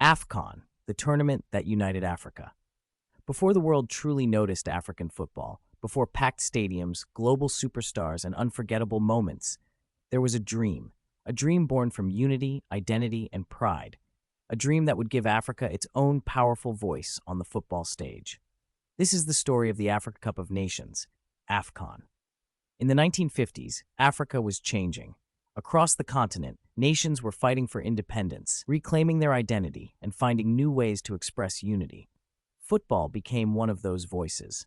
AFCON, the tournament that united Africa. Before the world truly noticed African football, before packed stadiums, global superstars, and unforgettable moments, there was a dream born from unity, identity, and pride, a dream that would give Africa its own powerful voice on the football stage. This is the story of the Africa Cup of Nations, AFCON. In the 1950s, Africa was changing. Across the continent, nations were fighting for independence, reclaiming their identity, and finding new ways to express unity. Football became one of those voices.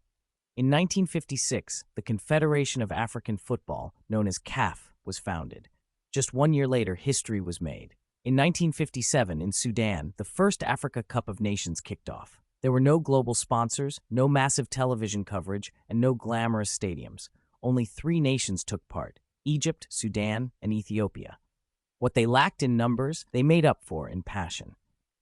In 1956, the Confederation of African Football, known as CAF, was founded. Just 1 year later, history was made. In 1957, in Sudan, the first Africa Cup of Nations kicked off. There were no global sponsors, no massive television coverage, and no glamorous stadiums. Only 3 nations took part: Egypt, Sudan, and Ethiopia. What they lacked in numbers, they made up for in passion.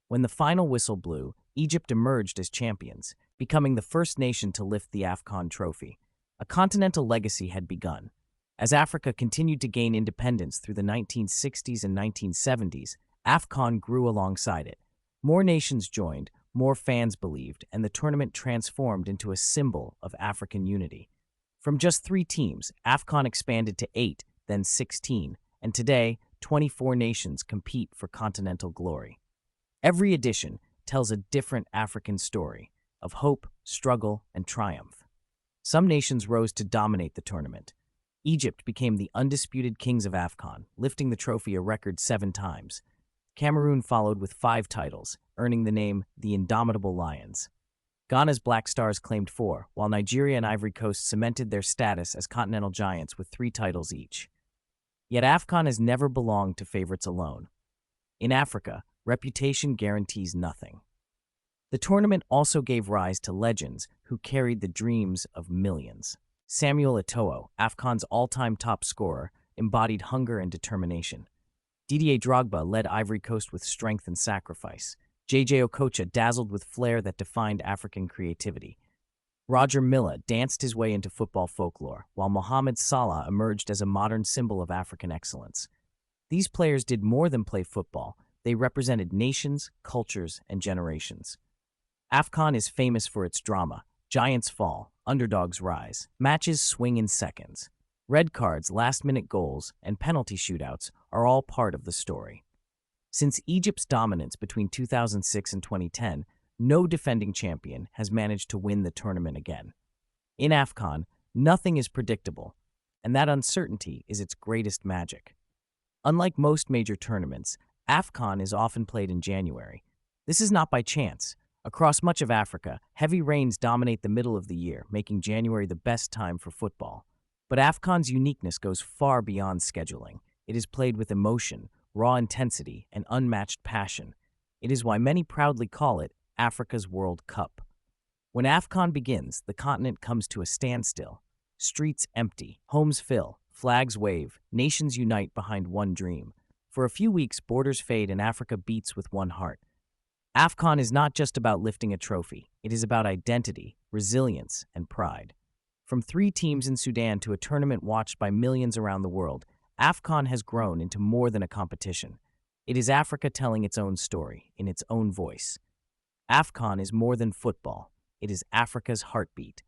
When the final whistle blew, Egypt emerged as champions, becoming the first nation to lift the AFCON trophy. A continental legacy had begun. As Africa continued to gain independence through the 1960s and 1970s, AFCON grew alongside it. More nations joined, more fans believed, and the tournament transformed into a symbol of African unity. From just 3 teams, AFCON expanded to 8, then 16, and today, 24 nations compete for continental glory. Every edition tells a different African story of hope, struggle, and triumph. Some nations rose to dominate the tournament. Egypt became the undisputed kings of AFCON, lifting the trophy a record 7 times. Cameroon followed with 5 titles, earning the name the Indomitable Lions. Ghana's Black Stars claimed 4, while Nigeria and Ivory Coast cemented their status as continental giants with 3 titles each. Yet AFCON has never belonged to favorites alone. In Africa, reputation guarantees nothing. The tournament also gave rise to legends who carried the dreams of millions. Samuel Eto'o, AFCON's all-time top scorer, embodied hunger and determination. Didier Drogba led Ivory Coast with strength and sacrifice. J.J. Okocha dazzled with flair that defined African creativity. Roger Milla danced his way into football folklore, while Mohamed Salah emerged as a modern symbol of African excellence. These players did more than play football. They represented nations, cultures, and generations. AFCON is famous for its drama. Giants fall, underdogs rise, matches swing in seconds. Red cards, last-minute goals, and penalty shootouts are all part of the story. Since Egypt's dominance between 2006 and 2010, no defending champion has managed to win the tournament again. In AFCON, nothing is predictable, and that uncertainty is its greatest magic. Unlike most major tournaments, AFCON is often played in January. This is not by chance. Across much of Africa, heavy rains dominate the middle of the year, making January the best time for football. But AFCON's uniqueness goes far beyond scheduling. It is played with emotion, raw intensity, and unmatched passion. It is why many proudly call it Africa's World Cup. When AFCON begins, the continent comes to a standstill. Streets empty, homes fill, flags wave, nations unite behind one dream. For a few weeks, borders fade and Africa beats with one heart. AFCON is not just about lifting a trophy. It is about identity, resilience, and pride. From 3 teams in Sudan to a tournament watched by millions around the world, AFCON has grown into more than a competition. It is Africa telling its own story, in its own voice. AFCON is more than football. It is Africa's heartbeat.